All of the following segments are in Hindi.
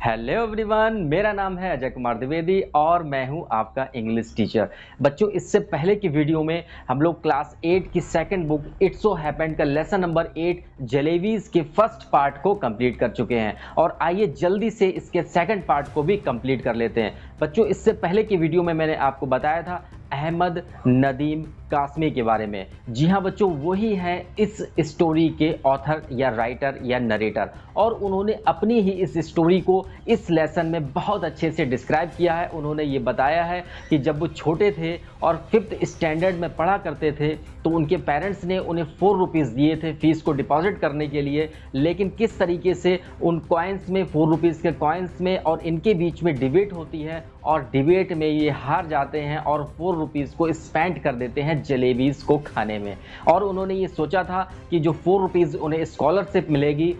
हेलो एवरीवन, मेरा नाम है अजय कुमार द्विवेदी और मैं हूं आपका इंग्लिश टीचर। बच्चों, इससे पहले की वीडियो में हम लोग क्लास 8 की second book it's so happened का लेसन नंबर 8 जलेबीज के फर्स्ट पार्ट को कंप्लीट कर चुके हैं और आइए जल्दी से इसके सेकंड पार्ट को भी कंप्लीट कर लेते हैं। बच्चों, इससे पहले की वीडियो में मैंने आपको बताया था अहमद नदीम कासमी के बारे में। जी हाँ बच्चों, वही हैं इस स्टोरी के ऑथर या राइटर या नरेटर, और उन्होंने अपनी ही इस स्टोरी को इस लेसन में बहुत अच्छे से डिस्क्राइब किया है। उन्होंने ये बताया है कि जब वो छोटे थे और 5th स्टैंडर्ड में पढ़ा करते थे तो उनके पेरेंट्स ने उन्हें 4 रुपीज़ दिए थे फीस को डिपॉजिट करने के लिए, लेकिन किस तरीके से उन कॉइन्स में 4 रुपीज़ के कॉइन्स में और इनके बीच में डिबेट होती है और डिबेट में ये हार जाते हैं और 4 रुपीज़ को स्पेंड कर देते हैं जलेबीज़ को खाने में। और उन्होंने ये सोचा था कि जो 4 रुपीज़ उन्हें स्कॉलरशिप मिलेगी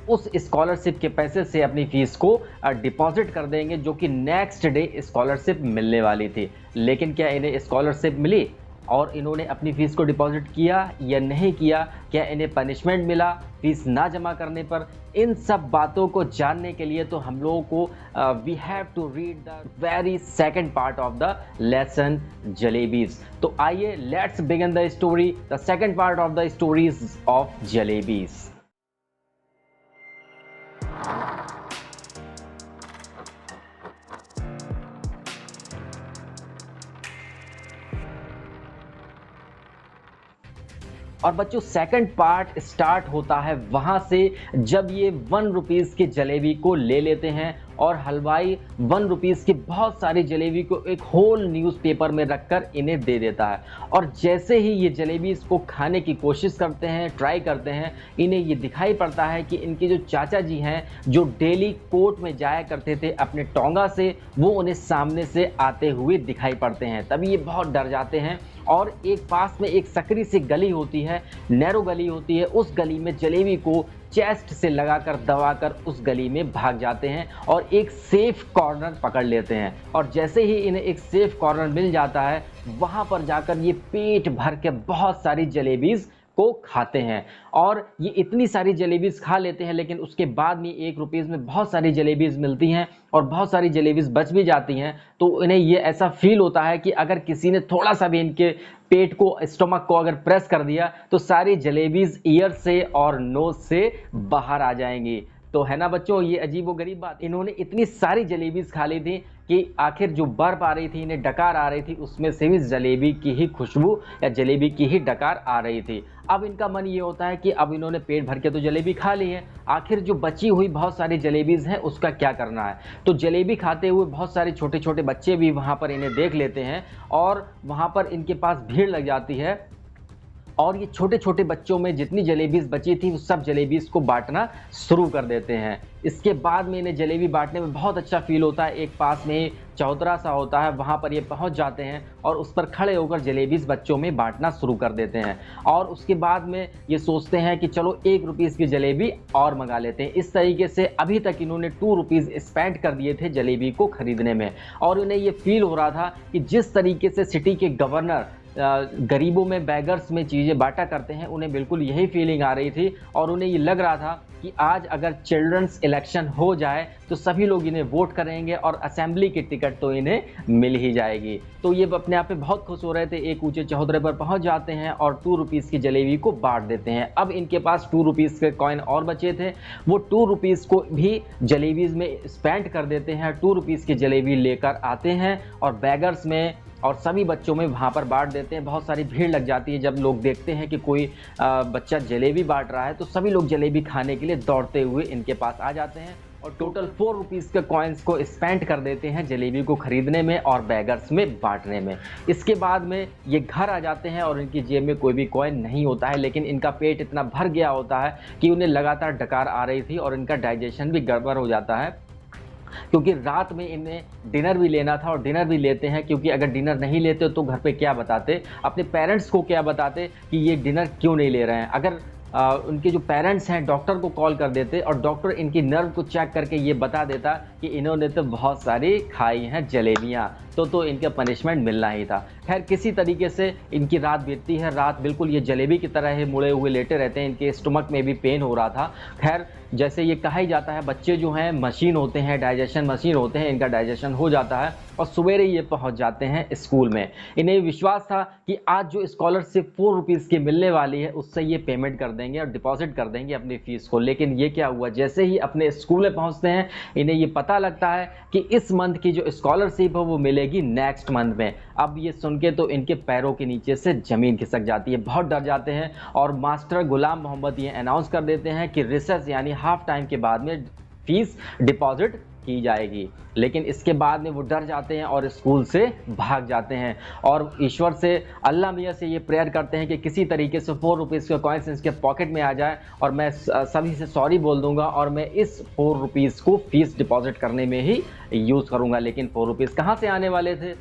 उस स्कॉलरशिप के पैसे से अपनी फ़ीस को डिपॉजिट कर देंगे, जो कि नेक्स्ट डे स्कॉलरशिप मिलने वाली थी। लेकिन क्या इन्हें स्कॉलरशिप मिली और इन्होंने अपनी फ़ीस को डिपॉजिट किया या नहीं किया? क्या इन्हें पनिशमेंट मिला फ़ीस ना जमा करने पर? इन सब बातों को जानने के लिए तो हम लोगों को we have to read the very second part of the lesson jalebis. तो आइए let's begin the story, the second part of the stories of jalebis. और बच्चों, सेकंड पार्ट स्टार्ट होता है वहां से जब ये 1 रुपीज़ की जलेबी को ले लेते हैं और हलवाई 1 रुपीज़ की बहुत सारी जलेबी को एक होल न्यूज़पेपर में रखकर इन्हें दे देता है। और जैसे ही ये जलेबी इसको खाने की कोशिश करते हैं, ट्राई करते हैं, इन्हें ये दिखाई पड़ता है कि इनके जो चाचा जी हैं, जो डेली कोर्ट में जाया करते थे अपने टोंगा से, वो उन्हें सामने से आते हुए दिखाई पड़ते हैं। तभी ये बहुत डर जाते हैं और एक पास में एक सकरी सी गली होती है, नैरो गली होती है, उस गली में जलेबी को चेस्ट से लगाकर दबाकर उस गली में भाग जाते हैं और एक सेफ कॉर्नर पकड़ लेते हैं। और जैसे ही इन्हें एक सेफ कॉर्नर मिल जाता है, वहां पर जाकर ये पेट भर के बहुत सारी जलेबीज को खाते हैं। और ये इतनी सारी जलेबीज खा लेते हैं, लेकिन उसके बाद में 1 रुपीज़ में बहुत सारी जलेबीज मिलती हैं और बहुत सारी जलेबीज बच भी जाती हैं। तो इन्हें ये ऐसा फील होता है कि अगर किसी ने थोड़ा सा भी इनके पेट को, स्टमक को अगर प्रेस कर दिया तो सारी जलेबीज ईयर से और नोज से बाहर आ जाएंगी। तो है ना बच्चों, ये अजीबोगरीब बात। इन्होंने इतनी सारी जलेबीज खा ली थी कि आखिर जो बर्फ आ रही थी, इन्हें डकार आ रही थी, उसमें से भी जलेबी की ही खुशबू या जलेबी की ही डकार आ रही थी। अब इनका मन ये होता है कि अब इन्होंने पेट भर के तो जलेबी खा ली है, आखिर जो बची हुई बहुत सारी जलेबीज हैं उसका क्या करना है। तो जलेबी खाते हुए बहुत सारे छोटे छोटे बच्चे भी वहाँ पर इन्हें देख लेते हैं और वहाँ पर इनके पास भीड़ लग जाती है और ये छोटे छोटे बच्चों में जितनी जलेबीज बची थी वो सब जलेबीज को बांटना शुरू कर देते हैं। इसके बाद में इन्हें जलेबी बांटने में बहुत अच्छा फील होता है। एक पास में चौतरा सा होता है, वहाँ पर ये पहुँच जाते हैं और उस पर खड़े होकर जलेबीज बच्चों में बांटना शुरू कर देते हैं। और उसके बाद में ये सोचते हैं कि चलो 1 रुपीज़ की जलेबी और मंगा लेते हैं। इस तरीके से अभी तक इन्होंने 2 रुपीज़ स्पेंड कर दिए थे जलेबी को खरीदने में। और इन्हें ये फील हो रहा था कि जिस तरीके से सिटी के गवर्नर गरीबों में, बैगर्स में चीज़ें बांटा करते हैं, उन्हें बिल्कुल यही फीलिंग आ रही थी। और उन्हें ये लग रहा था कि आज अगर चिल्ड्रंस इलेक्शन हो जाए तो सभी लोग इन्हें वोट करेंगे और असेंबली की टिकट तो इन्हें मिल ही जाएगी। तो ये अपने आप में बहुत खुश हो रहे थे। एक ऊंचे चौतरे पर पहुंच जाते हैं और 2 रुपीज़ की जलेबी को बांट देते हैं। अब इनके पास 2 रुपीज़ के कॉइन और बचे थे, वो 2 रुपीज़ को भी जलेबीज़ में स्पेंड कर देते हैं। 2 रुपीज़ की जलेबी लेकर आते हैं और बैगर्स में और सभी बच्चों में वहाँ पर बांट देते हैं। बहुत सारी भीड़ लग जाती है। जब लोग देखते हैं कि कोई बच्चा जलेबी बांट रहा है तो सभी लोग जलेबी खाने के लिए दौड़ते हुए इनके पास आ जाते हैं और टोटल 4 रुपीज़ के कॉइन्स को स्पेंड कर देते हैं जलेबी को खरीदने में और बैगर्स में बांटने में। इसके बाद में ये घर आ जाते हैं और इनकी जेब में कोई भी कॉइन नहीं होता है, लेकिन इनका पेट इतना भर गया होता है कि उन्हें लगातार डकार आ रही थी और इनका डाइजेशन भी गड़बड़ हो जाता है, क्योंकि रात में इन्हें डिनर भी लेना था और डिनर भी लेते हैं। क्योंकि अगर डिनर नहीं लेते तो घर पे क्या बताते, अपने पेरेंट्स को क्या बताते कि ये डिनर क्यों नहीं ले रहे हैं। अगर उनके जो पेरेंट्स हैं डॉक्टर को कॉल कर देते और डॉक्टर इनकी नर्व को चेक करके ये बता देता कि इन्होंने तो बहुत सारी खाई हैं जलेबियाँ, तो इनका पनिशमेंट मिलना ही था। खैर किसी तरीके से इनकी रात बीतती है। रात बिल्कुल ये जलेबी की तरह है, मुड़े हुए लेटे रहते हैं, इनके स्टमक में भी पेन हो रहा था। खैर जैसे ये कहा ही जाता है, बच्चे जो हैं मशीन होते हैं, डाइजेशन मशीन होते हैं, इनका डाइजेशन हो जाता है और सवेरे ये पहुंच जाते हैं स्कूल में। इन्हें विश्वास था कि आज जो स्कॉलरशिप 4 रुपीज़ की मिलने वाली है उससे ये पेमेंट कर देंगे और डिपॉजिट कर देंगे अपनी फीस को। लेकिन ये क्या हुआ, जैसे ही अपने स्कूल में पहुंचते हैं इन्हें ये पता लगता है कि इस मंथ की जो स्कॉलरशिप है वो मिलेगी नेक्स्ट मंथ में। अब ये सुन के तो इनके पैरों के नीचे से ज़मीन खिसक जाती है, बहुत डर जाते हैं और मास्टर गुलाम मोहम्मद ये अनाउंस कर देते हैं कि रिसेस यानी हाफ टाइम के बाद में फीस डिपॉजिट की जाएगी। लेकिन इसके बाद में वो डर जाते हैं और स्कूल से भाग जाते हैं और ईश्वर से, अल्लाह मियाँ से ये प्रेयर करते हैं कि किसी तरीके से 4 रुपीज़ का कॉइन्स इसके पॉकेट में आ जाए और मैं सभी से सॉरी बोल दूंगा और मैं इस 4 रुपीज़ को फीस डिपॉजिट करने में ही यूज़ करूंगा। लेकिन 4 रुपीज़ कहाँ से आने वाले थे।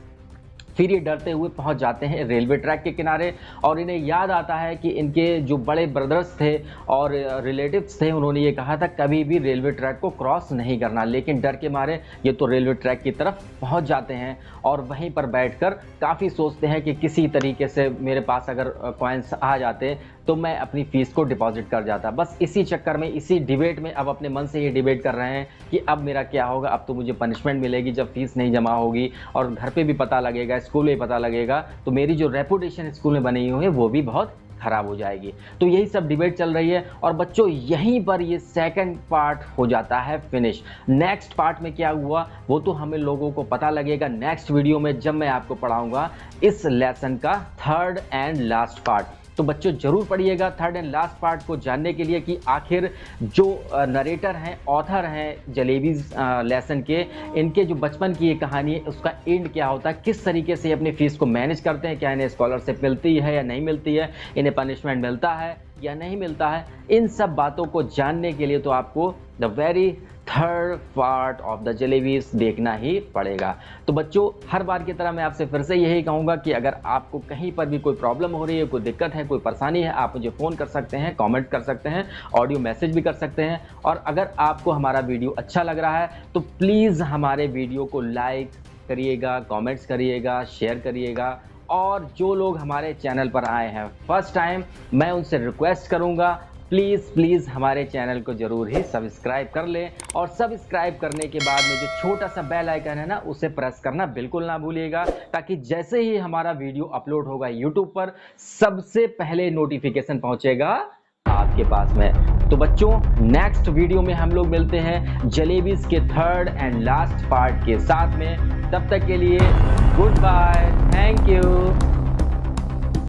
फिर ये डरते हुए पहुंच जाते हैं रेलवे ट्रैक के किनारे और इन्हें याद आता है कि इनके जो बड़े ब्रदर्स थे और रिलेटिव्स थे उन्होंने ये कहा था कभी भी रेलवे ट्रैक को क्रॉस नहीं करना। लेकिन डर के मारे ये तो रेलवे ट्रैक की तरफ पहुंच जाते हैं और वहीं पर बैठकर काफ़ी सोचते हैं कि किसी तरीके से मेरे पास अगर कॉइन्स आ जाते तो मैं अपनी फ़ीस को डिपॉजिट कर जाता। बस इसी चक्कर में, इसी डिबेट में अब अपने मन से ये डिबेट कर रहे हैं कि अब मेरा क्या होगा, अब तो मुझे पनिशमेंट मिलेगी जब फीस नहीं जमा होगी और घर पे भी पता लगेगा, स्कूल में पता लगेगा, तो मेरी जो रेपुटेशन स्कूल में बनी हुई है वो भी बहुत खराब हो जाएगी। तो यही सब डिबेट चल रही है और बच्चों यहीं पर ये सेकंड पार्ट हो जाता है फिनिश। नेक्स्ट पार्ट में क्या हुआ वो तो हमें लोगों को पता लगेगा नेक्स्ट वीडियो में, जब मैं आपको पढ़ाऊंगा इस लेसन का थर्ड एंड लास्ट पार्ट। तो बच्चों जरूर पढ़िएगा थर्ड एंड लास्ट पार्ट को जानने के लिए कि आखिर जो नरेटर हैं, ऑथर हैं जलेबीज लेसन के, इनके जो बचपन की ये कहानी है उसका एंड क्या होता है, किस तरीके से अपनी फीस को मैनेज करते हैं, क्या इन्हें स्कॉलरशिप मिलती है या नहीं मिलती है, इन्हें पनिशमेंट मिलता है या नहीं मिलता है। इन सब बातों को जानने के लिए तो आपको the very third part of the jalebis देखना ही पड़ेगा। तो बच्चों हर बार की तरह मैं आपसे फिर से यही कहूँगा कि अगर आपको कहीं पर भी कोई प्रॉब्लम हो रही है, कोई दिक्कत है, कोई परेशानी है, आप मुझे फ़ोन कर सकते हैं, कमेंट कर सकते हैं, ऑडियो मैसेज भी कर सकते हैं। और अगर आपको हमारा वीडियो अच्छा लग रहा है तो प्लीज़ हमारे वीडियो को लाइक करिएगा, कॉमेंट्स करिएगा, शेयर करिएगा। और जो लोग हमारे चैनल पर आए हैं फर्स्ट टाइम, मैं उनसे रिक्वेस्ट करूँगा प्लीज़ हमारे चैनल को ज़रूर ही सब्सक्राइब कर लें और सब्सक्राइब करने के बाद में जो छोटा सा बेल आइकन है ना उसे प्रेस करना बिल्कुल ना भूलिएगा, ताकि जैसे ही हमारा वीडियो अपलोड होगा यूट्यूब पर सबसे पहले नोटिफिकेशन पहुंचेगा आपके पास में। तो बच्चों नेक्स्ट वीडियो में हम लोग मिलते हैं जलेबीज के थर्ड एंड लास्ट पार्ट के साथ में। तब तक के लिए गुड बाय, थैंक यू।